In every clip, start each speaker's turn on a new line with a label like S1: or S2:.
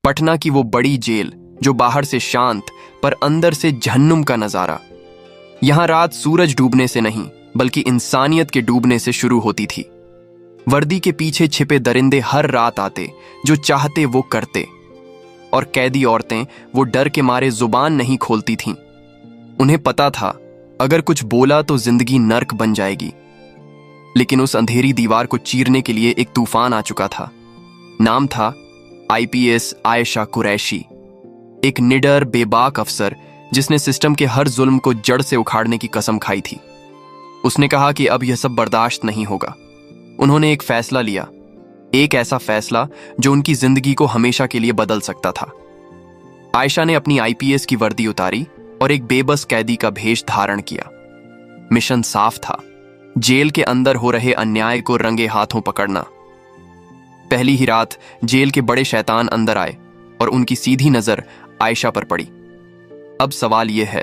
S1: पटना की वो बड़ी जेल जो बाहर से शांत पर अंदर से जहन्नुम का नजारा। यहां रात सूरज डूबने से नहीं बल्कि इंसानियत के डूबने से शुरू होती थी। वर्दी के पीछे छिपे दरिंदे हर रात आते, जो चाहते वो करते, और कैदी औरतें वो डर के मारे जुबान नहीं खोलती थीं। उन्हें पता था अगर कुछ बोला तो जिंदगी नर्क बन जाएगी। लेकिन उस अंधेरी दीवार को चीरने के लिए एक तूफान आ चुका था। नाम था आईपीएस आयशा कुरैशी, एक निडर बेबाक अफसर जिसने सिस्टम के हर जुल्म को जड़ से उखाड़ने की कसम खाई थी। उसने कहा कि अब यह सब बर्दाश्त नहीं होगा। उन्होंने एक फैसला लिया, एक ऐसा फैसला जो उनकी जिंदगी को हमेशा के लिए बदल सकता था। आयशा ने अपनी आईपीएस की वर्दी उतारी और एक बेबस कैदी का भेष धारण किया। मिशन साफ था, जेल के अंदर हो रहे अन्याय को रंगे हाथों पकड़ना। पहली ही रात जेल के बड़े शैतान अंदर आए और उनकी सीधी नजर आयशा पर पड़ी। अब सवाल यह है,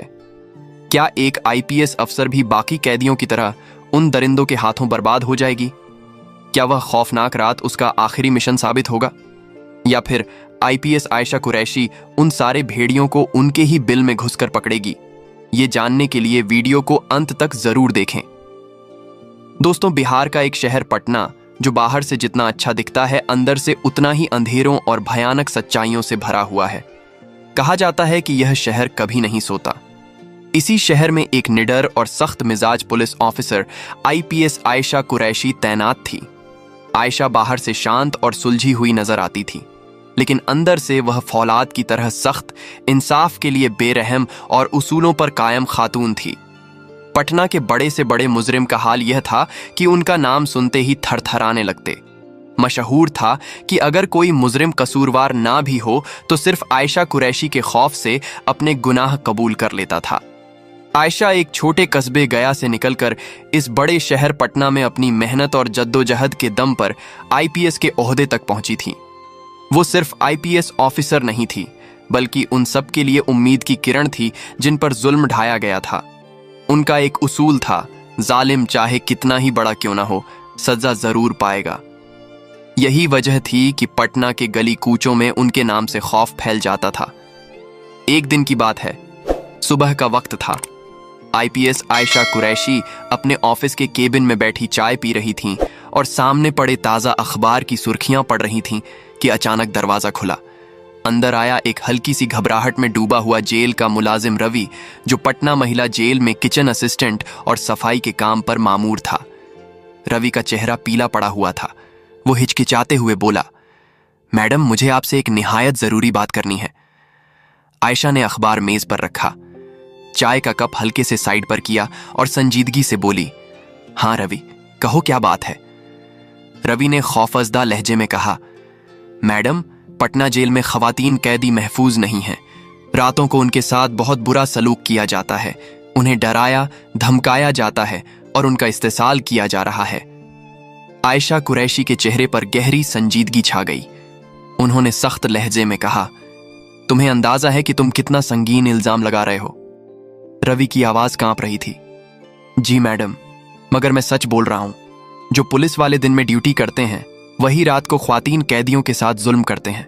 S1: क्या एक आईपीएस अफसर भी बाकी कैदियों की तरह उन दरिंदों के हाथों बर्बाद हो जाएगी? क्या वह खौफनाक रात उसका आखिरी मिशन साबित होगा, या फिर आईपीएस आयशा कुरैशी उन सारे भेड़ियों को उनके ही बिल में घुसकर पकड़ेगी? ये जानने के लिए वीडियो को अंत तक जरूर देखें। दोस्तों, बिहार का एक शहर पटना, जो बाहर से जितना अच्छा दिखता है, अंदर से उतना ही अंधेरों और भयानक सच्चाइयों से भरा हुआ है। कहा जाता है कि यह शहर कभी नहीं सोता। इसी शहर में एक निडर और सख्त मिजाज police officer IPS Ayesha Qureshi तैनात थी। आयशा बाहर से शांत और सुलझी हुई नजर आती थी, लेकिन अंदर से वह फौलाद की तरह सख्त, इंसाफ के लिए बेरहम और उसूलों पर कायम खातून थी। पटना के बड़े से बड़े मुजरिम का हाल यह था कि उनका नाम सुनते ही थरथराने लगते। मशहूर था कि अगर कोई मुजरिम कसूरवार ना भी हो तो सिर्फ आयशा कुरैशी के खौफ से अपने गुनाह कबूल कर लेता था। आयशा एक छोटे कस्बे गया से निकलकर इस बड़े शहर पटना में अपनी मेहनत और जद्दोजहद के दम पर आईपीएस के ओहदे तक पहुंची थी। वो सिर्फ आईपीएस ऑफिसर नहीं थी, बल्कि उन सब के लिए उम्मीद की किरण थी जिन पर जुल्म ढाया गया था। उनका एक उसूल था, जालिम चाहे कितना ही बड़ा क्यों ना हो, सजा जरूर पाएगा। यही वजह थी कि पटना के गली कूचों में उनके नाम से खौफ फैल जाता था। एक दिन की बात है, सुबह का वक्त था। आईपीएस आयशा कुरैशी अपने ऑफिस के केबिन में बैठी चाय पी रही थीं और सामने पड़े ताजा अखबार की सुर्खियां पढ़ रही थीं कि अचानक दरवाजा खुला। अंदर आया एक हल्की सी घबराहट में डूबा हुआ जेल का मुलाजिम रवि, जो पटना महिला जेल में किचन असिस्टेंट और सफाई के काम पर मामूर था। रवि का चेहरा पीला पड़ा हुआ था। वो हिचकिचाते हुए बोला, मैडम, मुझे आपसे एक निहायत जरूरी बात करनी है। आयशा ने अखबार मेज पर रखा, चाय का कप हल्के से साइड पर किया और संजीदगी से बोली, हाँ रवि, कहो क्या बात है। रवि ने खौफजदा लहजे में कहा, मैडम, पटना जेल में खवातीन कैदी महफूज नहीं हैं। रातों को उनके साथ बहुत बुरा सलूक किया जाता है, उन्हें डराया धमकाया जाता है और उनका इस्तेसाल किया जा रहा है। आयशा कुरैशी के चेहरे पर गहरी संजीदगी छा गई। उन्होंने सख्त लहजे में कहा, तुम्हें अंदाजा है कि तुम कितना संगीन इल्जाम लगा रहे हो? रवि की आवाज कांप रही थी। जी मैडम, मगर मैं सच बोल रहा हूं। जो पुलिस वाले दिन में ड्यूटी करते हैं, वही रात को ख्वातीन कैदियों के साथ जुल्म करते हैं।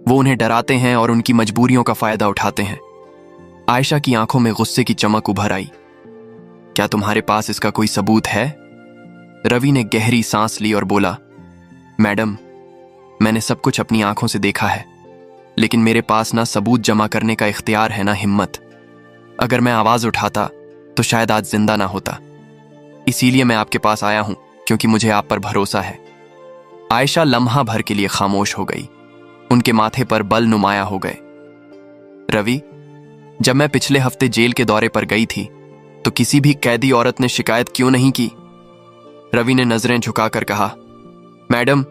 S1: वो उन्हें डराते हैं और उनकी मजबूरियों का फायदा उठाते हैं। आयशा की आंखों में गुस्से की चमक उभर आई। क्या तुम्हारे पास इसका कोई सबूत है? रवि ने गहरी सांस ली और बोला, मैडम, मैंने सब कुछ अपनी आंखों से देखा है, लेकिन मेरे पास ना सबूत जमा करने का इख्तियार है ना हिम्मत। अगर मैं आवाज उठाता तो शायद आज जिंदा ना होता। इसीलिए मैं आपके पास आया हूं, क्योंकि मुझे आप पर भरोसा है। आयशा लम्हा भर के लिए खामोश हो गई। उनके माथे पर बल नुमाया हो गए। रवि, जब मैं पिछले हफ्ते जेल के दौरे पर गई थी तो किसी भी कैदी औरत ने शिकायत क्यों नहीं की? रवि ने नजरें झुकाकर कहा, मैडम,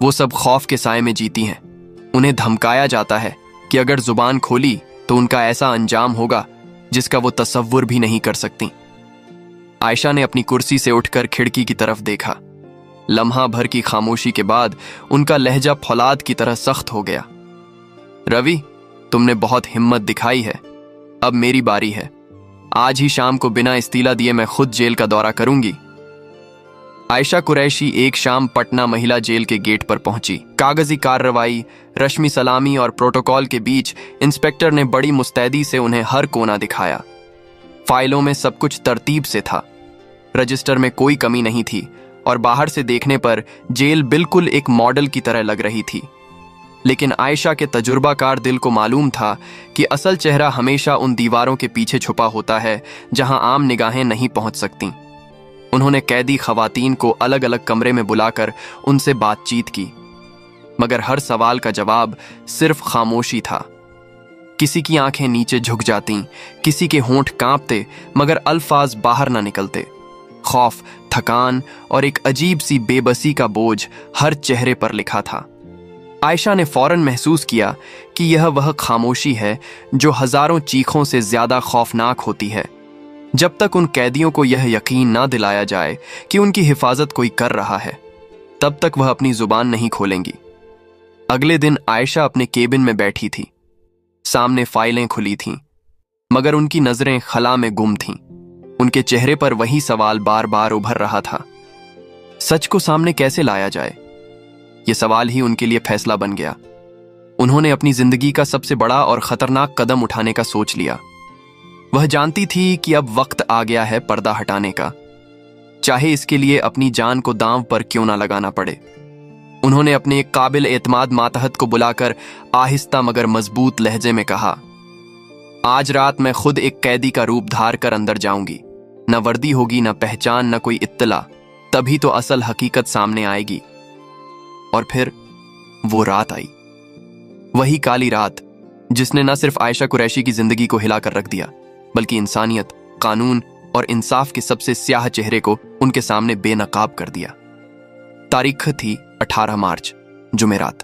S1: वो सब खौफ के साए में जीती हैं। उन्हें धमकाया जाता है कि अगर जुबान खोली तो उनका ऐसा अंजाम होगा जिसका वो तसव्वुर भी नहीं कर सकती। आयशा ने अपनी कुर्सी से उठकर खिड़की की तरफ देखा। लम्हा भर की खामोशी के बाद उनका लहजा फौलाद की तरह सख्त हो गया। रवि, तुमने बहुत हिम्मत दिखाई है। अब मेरी बारी है। आज ही शाम को बिना इस्तीला दिए मैं खुद जेल का दौरा करूंगी। आयशा कुरैशी एक शाम पटना महिला जेल के गेट पर पहुंची। कागजी कार्रवाई, रश्मि सलामी और प्रोटोकॉल के बीच इंस्पेक्टर ने बड़ी मुस्तैदी से उन्हें हर कोना दिखाया। फाइलों में सब कुछ तरतीब से था, रजिस्टर में कोई कमी नहीं थी और बाहर से देखने पर जेल बिल्कुल एक मॉडल की तरह लग रही थी। लेकिन आयशा के तजुर्बाकार दिल को मालूम था कि असल चेहरा हमेशा उन दीवारों के पीछे छुपा होता है जहां आम निगाहें नहीं पहुंच सकती। उन्होंने कैदी खवातीन को अलग अलग कमरे में बुलाकर उनसे बातचीत की, मगर हर सवाल का जवाब सिर्फ खामोशी था। किसी की आंखें नीचे झुक जातीं, किसी के होंठ कांपते मगर अल्फाज बाहर ना निकलते। खौफ, थकान और एक अजीब सी बेबसी का बोझ हर चेहरे पर लिखा था। आयशा ने फौरन महसूस किया कि यह वह खामोशी है जो हजारों चीखों से ज्यादा खौफनाक होती है। जब तक उन कैदियों को यह यकीन ना दिलाया जाए कि उनकी हिफाजत कोई कर रहा है, तब तक वह अपनी जुबान नहीं खोलेंगी। अगले दिन आयशा अपने केबिन में बैठी थी। सामने फाइलें खुली थीं, मगर उनकी नजरें खला में गुम थीं। उनके चेहरे पर वही सवाल बार बार उभर रहा था, सच को सामने कैसे लाया जाए? यह सवाल ही उनके लिए फैसला बन गया। उन्होंने अपनी जिंदगी का सबसे बड़ा और खतरनाक कदम उठाने का सोच लिया। वह जानती थी कि अब वक्त आ गया है पर्दा हटाने का, चाहे इसके लिए अपनी जान को दांव पर क्यों ना लगाना पड़े। उन्होंने अपने एक काबिल एतमाद मातहत को बुलाकर आहिस्ता मगर मजबूत लहजे में कहा, आज रात मैं खुद एक कैदी का रूप धार कर अंदर जाऊंगी। न वर्दी होगी, न पहचान, न कोई इत्तला। तभी तो असल हकीकत सामने आएगी। और फिर वो रात आई, वही काली रात जिसने न सिर्फ आयशा कुरैशी की जिंदगी को हिलाकर रख दिया, बल्कि इंसानियत, कानून और इंसाफ के सबसे स्याह चेहरे को उनके सामने बेनकाब कर दिया। तारीख थी 18 मार्च, जुमेरात।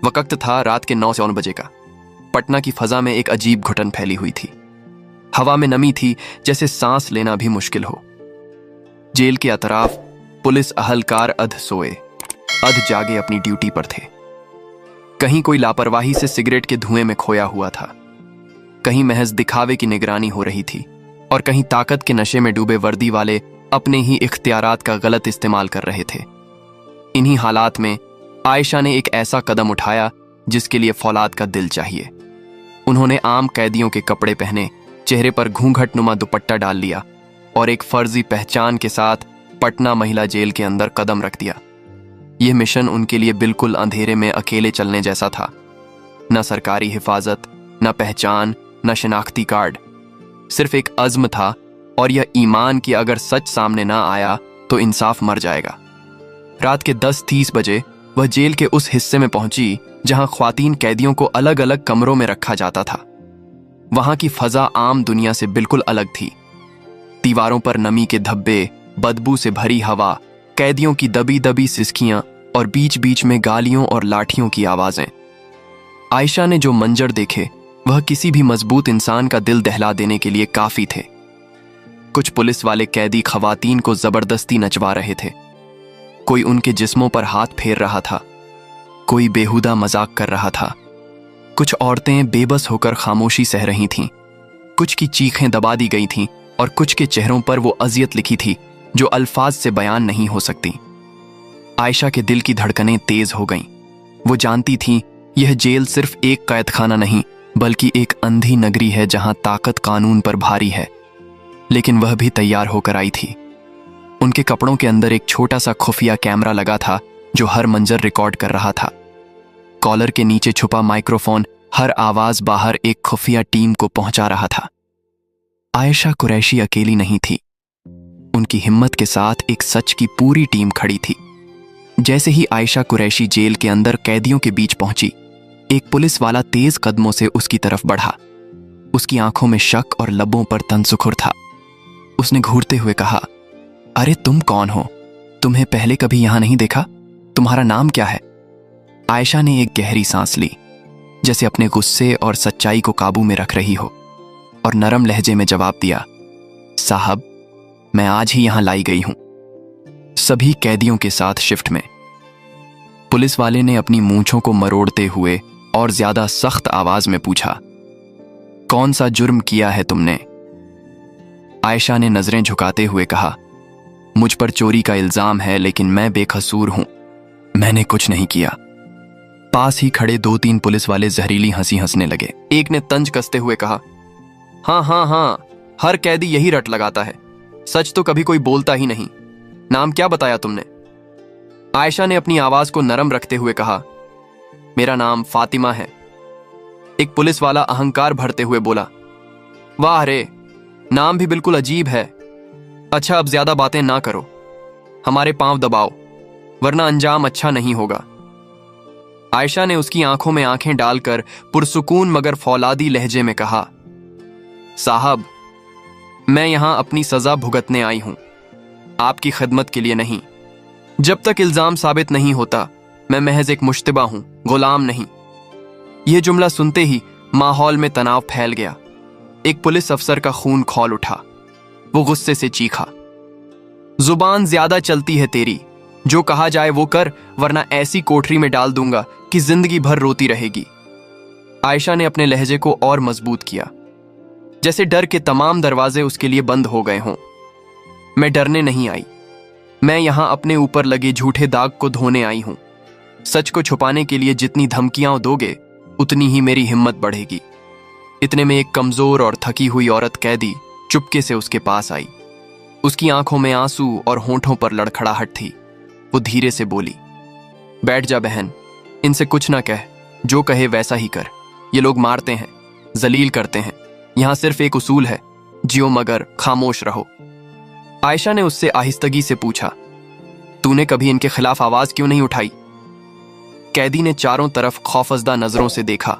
S1: वक्त था रात के 9 से 9 बजे का। पटना की फजा में एक अजीब घुटन फैली हुई थी। हवा में नमी थी, जैसे सांस लेना भी मुश्किल हो। जेल के अतराफ पुलिस अहलकार अध सोए, अध जागे अपनी ड्यूटी पर थे। कहीं कोई लापरवाही से सिगरेट के धुएं में खोया हुआ था, कहीं महज दिखावे की निगरानी हो रही थी, और कहीं ताकत के नशे में डूबे वर्दी वाले अपने ही इख्तियारात का गलत इस्तेमाल कर रहे थे। इन्हीं हालात में आयशा ने एक ऐसा कदम उठाया जिसके लिए फौलाद का दिल चाहिए। उन्होंने आम कैदियों के कपड़े पहने, चेहरे पर घूंघट नुमा दुपट्टा डाल लिया और एक फर्जी पहचान के साथ पटना महिला जेल के अंदर कदम रख दिया। यह मिशन उनके लिए बिल्कुल अंधेरे में अकेले चलने जैसा था। न सरकारी हिफाजत, न पहचान, न शिनाख्ती कार्ड, सिर्फ एक अज़्म था, और यह ईमान कि अगर सच सामने ना आया तो इंसाफ मर जाएगा। रात के 10:30 बजे वह जेल के उस हिस्से में पहुंची जहां ख्वातीन कैदियों को अलग अलग कमरों में रखा जाता था। वहां की फजा आम दुनिया से बिल्कुल अलग थी। दीवारों पर नमी के धब्बे, बदबू से भरी हवा, कैदियों की दबी दबी सिसकियां और बीच बीच में गालियों और लाठियों की आवाजें। आयशा ने जो मंजर देखे वह किसी भी मजबूत इंसान का दिल दहला देने के लिए काफी थे। कुछ पुलिस वाले कैदी खवातीन को जबरदस्ती नचवा रहे थे, कोई उनके जिस्मों पर हाथ फेर रहा था, कोई बेहुदा मजाक कर रहा था। कुछ औरतें बेबस होकर खामोशी सह रही थीं, कुछ की चीखें दबा दी गई थीं और कुछ के चेहरों पर वो अजियत लिखी थी जो अल्फाज से बयान नहीं हो सकती। आयशा के दिल की धड़कनें तेज हो गईं। वो जानती थी यह जेल सिर्फ एक कैदखाना नहीं बल्कि एक अंधी नगरी है जहां ताकत कानून पर भारी है। लेकिन वह भी तैयार होकर आई थी। उनके कपड़ों के अंदर एक छोटा सा खुफिया कैमरा लगा था जो हर मंजर रिकॉर्ड कर रहा था। कॉलर के नीचे छुपा माइक्रोफोन हर आवाज बाहर एक खुफिया टीम को पहुंचा रहा था। आयशा कुरैशी अकेली नहीं थी, उनकी हिम्मत के साथ एक सच की पूरी टीम खड़ी थी। जैसे ही आयशा कुरैशी जेल के अंदर कैदियों के बीच पहुंची, एक पुलिस वाला तेज कदमों से उसकी तरफ बढ़ा। उसकी आंखों में शक और लबों पर तनसुखुर था। उसने घूरते हुए कहा, अरे तुम कौन हो? तुम्हें पहले कभी यहां नहीं देखा। तुम्हारा नाम क्या है? आयशा ने एक गहरी सांस ली, जैसे अपने गुस्से और सच्चाई को काबू में रख रही हो, और नरम लहजे में जवाब दिया, साहब, मैं आज ही यहां लाई गई हूं, सभी कैदियों के साथ शिफ्ट में। पुलिस वाले ने अपनी मूंछों को मरोड़ते हुए और ज्यादा सख्त आवाज में पूछा, कौन सा जुर्म किया है तुमने? आयशा ने नजरें झुकाते हुए कहा, मुझ पर चोरी का इल्जाम है, लेकिन मैं बेकसूर हूं। मैंने कुछ नहीं किया। पास ही खड़े 2-3 पुलिस वाले जहरीली हंसी हंसने लगे। एक ने तंज कसते हुए कहा, हाँ हाँ हाँ, हर कैदी यही रट लगाता है। सच तो कभी कोई बोलता ही नहीं। नाम क्या बताया तुमने? आयशा ने अपनी आवाज को नरम रखते हुए कहा, मेरा नाम फातिमा है। एक पुलिस वाला अहंकार भरते हुए बोला, वाह रे, नाम भी बिल्कुल अजीब है। अच्छा, अब ज्यादा बातें ना करो, हमारे पांव दबाओ, वरना अंजाम अच्छा नहीं होगा। आयशा ने उसकी आंखों में आंखें डालकर पुरसुकून मगर फौलादी लहजे में कहा, साहब, मैं यहां अपनी सजा भुगतने आई हूं, आपकी खिदमत के लिए नहीं। जब तक इल्जाम साबित नहीं होता, मैं महज एक मुश्तबा हूं, गुलाम नहीं। यह जुमला सुनते ही माहौल में तनाव फैल गया। एक पुलिस अफसर का खून खौल उठा। वो गुस्से से चीखा, जुबान ज्यादा चलती है तेरी, जो कहा जाए वो कर, वरना ऐसी कोठरी में डाल दूंगा कि जिंदगी भर रोती रहेगी। आयशा ने अपने लहजे को और मजबूत किया, जैसे डर के तमाम दरवाजे उसके लिए बंद हो गए हों। मैं डरने नहीं आई, मैं यहां अपने ऊपर लगे झूठे दाग को धोने आई हूं। सच को छुपाने के लिए जितनी धमकियां दोगे, उतनी ही मेरी हिम्मत बढ़ेगी। इतने में एक कमजोर और थकी हुई औरत कैदी चुपके से उसके पास आई। उसकी आंखों में आंसू और होंठों पर लड़खड़ाहट थी। वो धीरे से बोली, बैठ जा बहन, इनसे कुछ ना कह, जो कहे वैसा ही कर। ये लोग मारते हैं, जलील करते हैं। यहां सिर्फ एक उसूल है, जियो मगर खामोश रहो। आयशा ने उससे आहिस्तगी से पूछा, तूने कभी इनके खिलाफ आवाज क्यों नहीं उठाई? कैदी ने चारों तरफ खौफजदा नजरों से देखा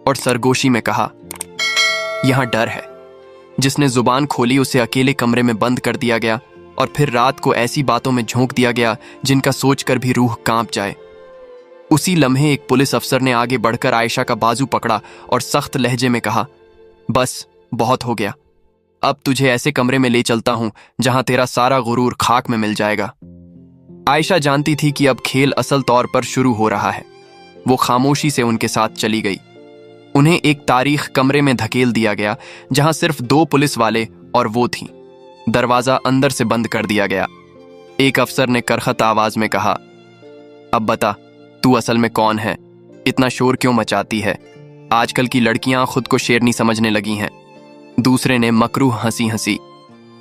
S1: और सरगोशी में कहा, यहां डर है। जिसने जुबान खोली उसे अकेले कमरे में बंद कर दिया गया और फिर रात को ऐसी बातों में झोंक दिया गया जिनका सोचकर भी रूह कांप जाए। उसी लम्हे एक पुलिस अफसर ने आगे बढ़कर आयशा का बाजू पकड़ा और सख्त लहजे में कहा, बस बहुत हो गया, अब तुझे ऐसे कमरे में ले चलता हूं जहां तेरा सारा गुरूर खाक में मिल जाएगा। आयशा जानती थी कि अब खेल असल तौर पर शुरू हो रहा है। वो खामोशी से उनके साथ चली गई। उन्हें एक तारीख कमरे में धकेल दिया गया जहां सिर्फ 2 पुलिस वाले और वो थीं। दरवाजा अंदर से बंद कर दिया गया। एक अफसर ने करखत आवाज में कहा, अब बता, तू असल में कौन है? इतना शोर क्यों मचाती है? आजकल की लड़कियां खुद को शेरनी समझने लगी हैं। दूसरे ने मकरूह हंसी हंसी,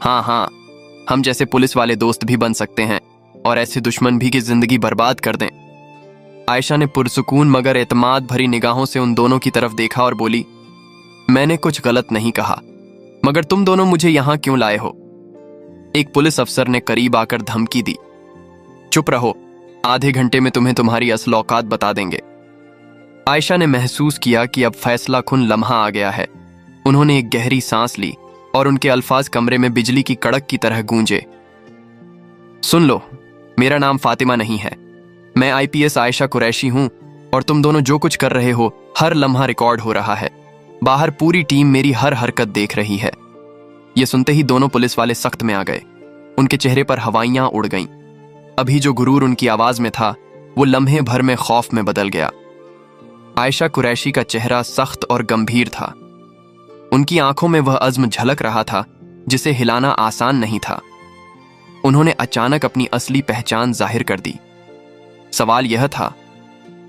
S1: हाँ हाँ, हम जैसे पुलिस वाले दोस्त भी बन सकते हैं और ऐसे दुश्मन भी कि जिंदगी बर्बाद कर दें। आयशा ने पुरसुकून मगर एतमाद भरी निगाहों से उन दोनों की तरफ देखा और बोली, मैंने कुछ गलत नहीं कहा, मगर तुम दोनों मुझे यहां क्यों लाए हो? एक पुलिस अफसर ने करीब आकर धमकी दी, चुप रहो, आधे घंटे में तुम्हें तुम्हारी असल औकात बता देंगे। आयशा ने महसूस किया कि अब फैसला खुन लम्हा आ गया है। उन्होंने एक गहरी सांस ली और उनके अल्फाज कमरे में बिजली की कड़क की तरह गूंजे। सुन लो, मेरा नाम फातिमा नहीं है, मैं आईपीएस आयशा कुरैशी हूं और तुम दोनों जो कुछ कर रहे हो हर लम्हा रिकॉर्ड हो रहा है। बाहर पूरी टीम मेरी हर हरकत देख रही है। यह सुनते ही दोनों पुलिस वाले सख्त में आ गए। उनके चेहरे पर हवाइयां उड़ गईं। अभी जो गुरूर उनकी आवाज में था वो लम्हे भर में खौफ में बदल गया। आयशा कुरैशी का चेहरा सख्त और गंभीर था। उनकी आंखों में वह अज़्म झलक रहा था जिसे हिलाना आसान नहीं था। उन्होंने अचानक अपनी असली पहचान जाहिर कर दी। सवाल यह था,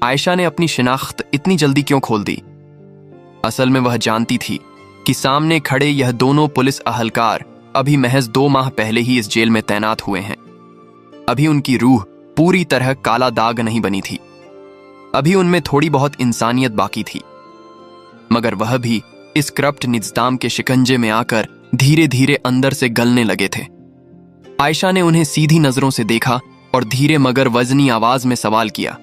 S1: आयशा ने अपनी शिनाख्त इतनी जल्दी क्यों खोल दी? असल में वह जानती थी कि सामने खड़े यह दोनों पुलिस अहलकार अभी महज 2 माह पहले ही इस जेल में तैनात हुए हैं। अभी उनकी रूह पूरी तरह काला दाग नहीं बनी थी। अभी उनमें थोड़ी बहुत इंसानियत बाकी थी, मगर वह भी इस करप्ट निज़ाम के शिकंजे में आकर धीरे धीरे अंदर से गलने लगे थे। आयशा ने उन्हें सीधी नजरों से देखा और धीरे मगर वजनी आवाज में सवाल किया,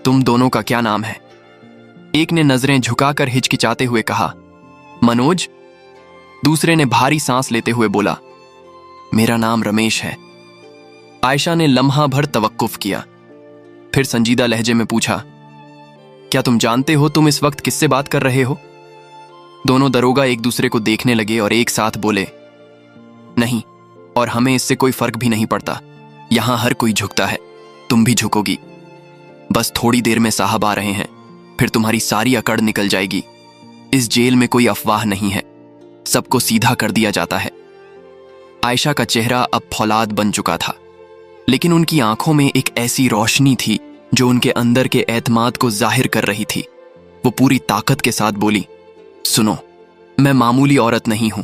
S1: तुम दोनों का क्या नाम है? एक ने नजरें झुकाकर हिचकिचाते हुए कहा, मनोज। दूसरे ने भारी सांस लेते हुए बोला, मेरा नाम रमेश है। आयशा ने लम्हा भर तवक्कुफ किया, फिर संजीदा लहजे में पूछा, क्या तुम जानते हो तुम इस वक्त किससे बात कर रहे हो? दोनों दरोगा एक दूसरे को देखने लगे और एक साथ बोले, नहीं, और हमें इससे कोई फर्क भी नहीं पड़ता। यहां हर कोई झुकता है, तुम भी झुकोगी। बस थोड़ी देर में साहब आ रहे हैं, फिर तुम्हारी सारी अकड़ निकल जाएगी। इस जेल में कोई अफवाह नहीं है, सबको सीधा कर दिया जाता है। आयशा का चेहरा अब फौलाद बन चुका था, लेकिन उनकी आंखों में एक ऐसी रोशनी थी जो उनके अंदर के एतमाद को जाहिर कर रही थी। वो पूरी ताकत के साथ बोली, सुनो, मैं मामूली औरत नहीं हूं,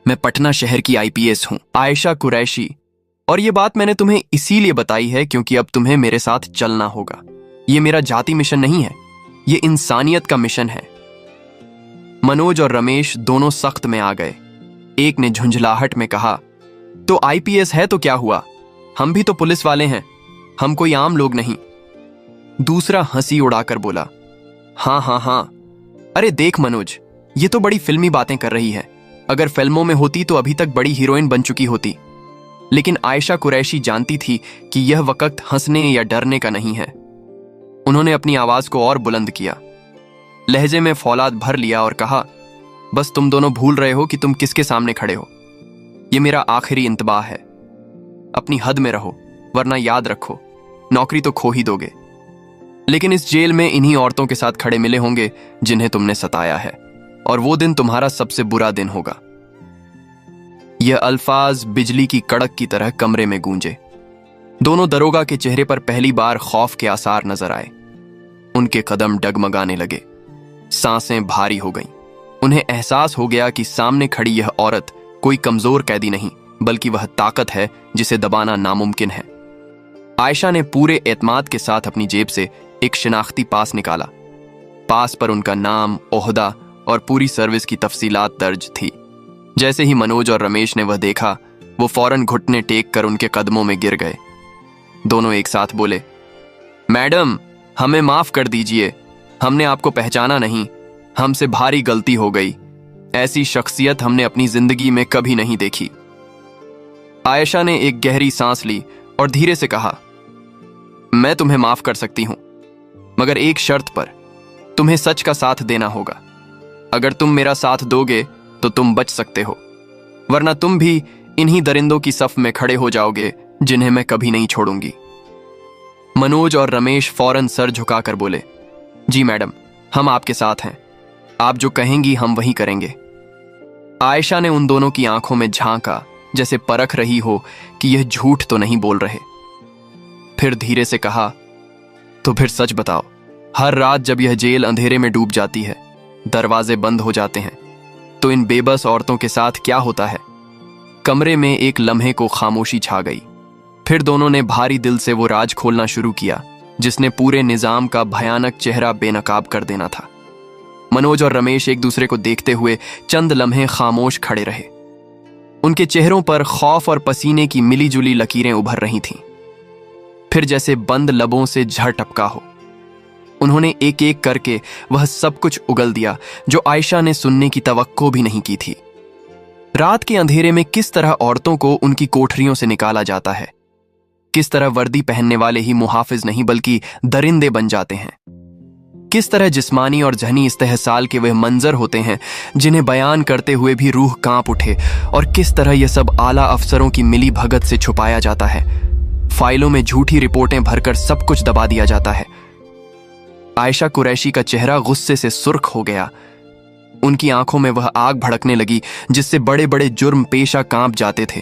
S1: मैं पटना शहर की आईपीएस हूं, आयशा कुरैशी। और ये बात मैंने तुम्हें इसीलिए बताई है क्योंकि अब तुम्हें मेरे साथ चलना होगा। ये मेरा जाति मिशन नहीं है, ये इंसानियत का मिशन है। मनोज और रमेश दोनों सख्त में आ गए। एक ने झुंझलाहट में कहा, तो आईपीएस है तो क्या हुआ, हम भी तो पुलिस वाले हैं, हम कोई आम लोग नहीं। दूसरा हंसी उड़ाकर बोला, हाँ हाँ हाँ, अरे देख मनोज, ये तो बड़ी फिल्मी बातें कर रही है, अगर फिल्मों में होती तो अभी तक बड़ी हीरोइन बन चुकी होती। लेकिन आयशा कुरैशी जानती थी कि यह वक्त हंसने या डरने का नहीं है। उन्होंने अपनी आवाज को और बुलंद किया, लहजे में फौलाद भर लिया और कहा, बस तुम दोनों भूल रहे हो कि तुम किसके सामने खड़े हो। यह मेरा आखिरी इंतबाह है, अपनी हद में रहो, वरना याद रखो नौकरी तो खो ही दोगे। लेकिन इस जेल में इन्हीं औरतों के साथ खड़े मिले होंगे जिन्हें तुमने सताया है, और वो दिन तुम्हारा सबसे बुरा दिन होगा। यह अल्फाज बिजली की कड़क की तरह कमरे में गूंजे। दोनों दरोगा के चेहरे पर पहली बार खौफ के आसार नजर आए। उनके कदम डगमगाने लगे, सांसें भारी हो गईं। उन्हें एहसास हो गया कि सामने खड़ी यह औरत कोई कमजोर कैदी नहीं, बल्कि वह ताकत है जिसे दबाना नामुमकिन है। आयशा ने पूरे एतमाद के साथ अपनी जेब से एक शिनाख्ती पास निकाला। पास पर उनका नाम, ओहदा और पूरी सर्विस की तफसीलात दर्ज थी। जैसे ही मनोज और रमेश ने वह देखा, वो फौरन घुटने टेक कर उनके कदमों में गिर गए। दोनों एक साथ बोले, मैडम, हमें माफ कर दीजिए, हमने आपको पहचाना नहीं, हमसे भारी गलती हो गई। ऐसी शख्सियत हमने अपनी जिंदगी में कभी नहीं देखी। आयशा ने एक गहरी सांस ली और धीरे से कहा, मैं तुम्हें माफ कर सकती हूं, मगर एक शर्त पर, तुम्हें सच का साथ देना होगा। अगर तुम मेरा साथ दोगे तो तुम बच सकते हो, वरना तुम भी इन्हीं दरिंदों की सफ में खड़े हो जाओगे जिन्हें मैं कभी नहीं छोड़ूंगी। मनोज और रमेश फौरन सर झुकाकर बोले, जी मैडम, हम आपके साथ हैं, आप जो कहेंगी हम वही करेंगे। आयशा ने उन दोनों की आंखों में झांका, जैसे परख रही हो कि यह झूठ तो नहीं बोल रहे। फिर धीरे से कहा, तो फिर सच बताओ, हर रात जब यह जेल अंधेरे में डूब जाती है, दरवाजे बंद हो जाते हैं, तो इन बेबस औरतों के साथ क्या होता है? कमरे में एक लम्हे को खामोशी छा गई। फिर दोनों ने भारी दिल से वो राज खोलना शुरू किया जिसने पूरे निजाम का भयानक चेहरा बेनकाब कर देना था। मनोज और रमेश एक दूसरे को देखते हुए चंद लम्हे खामोश खड़े रहे। उनके चेहरों पर खौफ और पसीने की मिलीजुली लकीरें उभर रही थीं। फिर जैसे बंद लबों से झर टपका हो, उन्होंने एक एक करके वह सब कुछ उगल दिया जो आयशा ने सुनने की तवक्को भी नहीं की थी। रात के अंधेरे में किस तरह औरतों को उनकी कोठरियों से निकाला जाता है, किस तरह वर्दी पहनने वाले ही मुहाफिज नहीं बल्कि दरिंदे बन जाते हैं, किस तरह जिस्मानी और जहनी इस्तेहसाल के वह मंजर होते हैं जिन्हें बयान करते हुए भी रूह कांप उठे, और किस तरह यह सब आला अफसरों की मिली भगत से छुपाया जाता है। फाइलों में झूठी रिपोर्टें भरकर सब कुछ दबा दिया जाता है। आयशा कुरैशी का चेहरा गुस्से से सुर्ख हो गया। उनकी आंखों में वह आग भड़कने लगी जिससे बड़े बड़े जुर्म पेशा कांप जाते थे।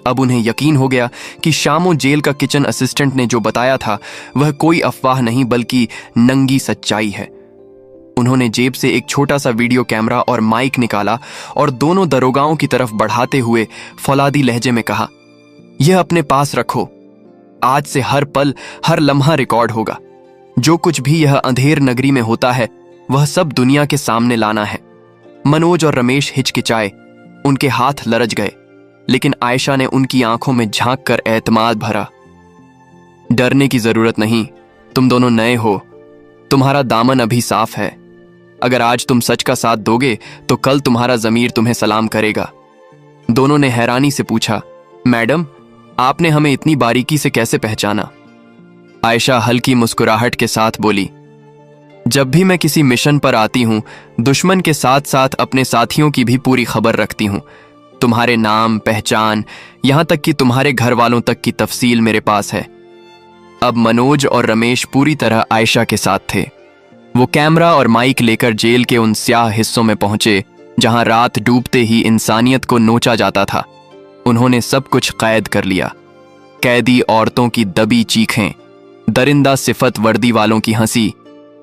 S1: अब उन्हें यकीन हो गया कि शामो जेल का किचन असिस्टेंट ने जो बताया था वह कोई अफवाह नहीं बल्कि नंगी सच्चाई है। उन्होंने जेब से एक छोटा सा वीडियो कैमरा और माइक निकाला और दोनों दरोगाओं की तरफ बढ़ाते हुए फौलादी लहजे में कहा, यह अपने पास रखो, आज से हर पल हर लम्हा रिकॉर्ड होगा। जो कुछ भी यह अंधेर नगरी में होता है वह सब दुनिया के सामने लाना है। मनोज और रमेश हिचकिचाए, उनके हाथ लरज गए, लेकिन आयशा ने उनकी आंखों में झांक कर एतमाद भरा। डरने की जरूरत नहीं, तुम दोनों नए हो, तुम्हारा दामन अभी साफ है। अगर आज तुम सच का साथ दोगे तो कल तुम्हारा जमीर तुम्हें सलाम करेगा। दोनों ने हैरानी से पूछा, मैडम, आपने हमें इतनी बारीकी से कैसे पहचाना? आयशा हल्की मुस्कुराहट के साथ बोली, जब भी मैं किसी मिशन पर आती हूं, दुश्मन के साथ साथ अपने साथियों की भी पूरी खबर रखती हूं। तुम्हारे नाम, पहचान, यहां तक कि तुम्हारे घर वालों तक की तफसील मेरे पास है। अब मनोज और रमेश पूरी तरह आयशा के साथ थे। वो कैमरा और माइक लेकर जेल के उन स्याह हिस्सों में पहुंचे जहां रात डूबते ही इंसानियत को नोचा जाता था। उन्होंने सब कुछ कैद कर लिया। कैदी औरतों की दबी चीखें, दरिंदा सिफत वर्दी वालों की हंसी,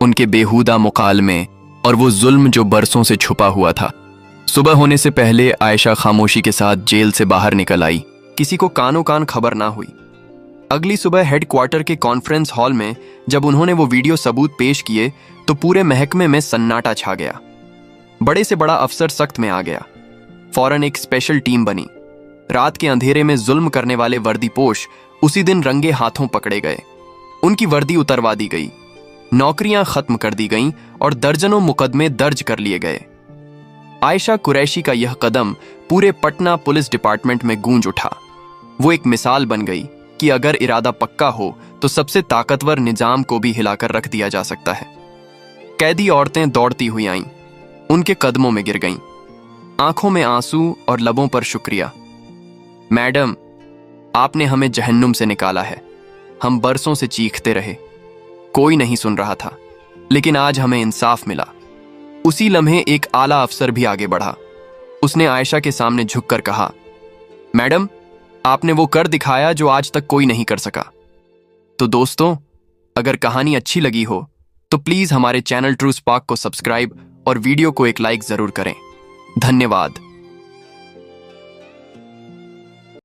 S1: उनके बेहुदा मुकालमे और वो जुल्म जो बरसों से छुपा हुआ था। सुबह होने से पहले आयशा खामोशी के साथ जेल से बाहर निकल आई। किसी को कानो कान खबर ना हुई। अगली सुबह हेडक्वार्टर के कॉन्फ्रेंस हॉल में जब उन्होंने वो वीडियो सबूत पेश किए तो पूरे महकमे में सन्नाटा छा गया। बड़े से बड़ा अफसर सख्त में आ गया। फौरन एक स्पेशल टीम बनी। रात के अंधेरे में जुल्म करने वाले वर्दीपोश उसी दिन रंगे हाथों पकड़े गए। उनकी वर्दी उतरवा दी गई, नौकरियां खत्म कर दी गईं और दर्जनों मुकदमे दर्ज कर लिए गए। आयशा कुरैशी का यह कदम पूरे पटना पुलिस डिपार्टमेंट में गूंज उठा। वो एक मिसाल बन गई कि अगर इरादा पक्का हो तो सबसे ताकतवर निजाम को भी हिलाकर रख दिया जा सकता है। कैदी औरतें दौड़ती हुई आईं, उनके कदमों में गिर गईं, आंखों में आंसू और लबों पर शुक्रिया। मैडम, आपने हमें जहन्नुम से निकाला है। हम बरसों से चीखते रहे, कोई नहीं सुन रहा था, लेकिन आज हमें इंसाफ मिला। उसी लम्हे एक आला अफसर भी आगे बढ़ा। उसने आयशा के सामने झुककर कहा, मैडम, आपने वो कर दिखाया जो आज तक कोई नहीं कर सका। तो दोस्तों, अगर कहानी अच्छी लगी हो तो प्लीज हमारे चैनल ट्रू स्पार्क को सब्सक्राइब और वीडियो को एक लाइक जरूर करें। धन्यवाद।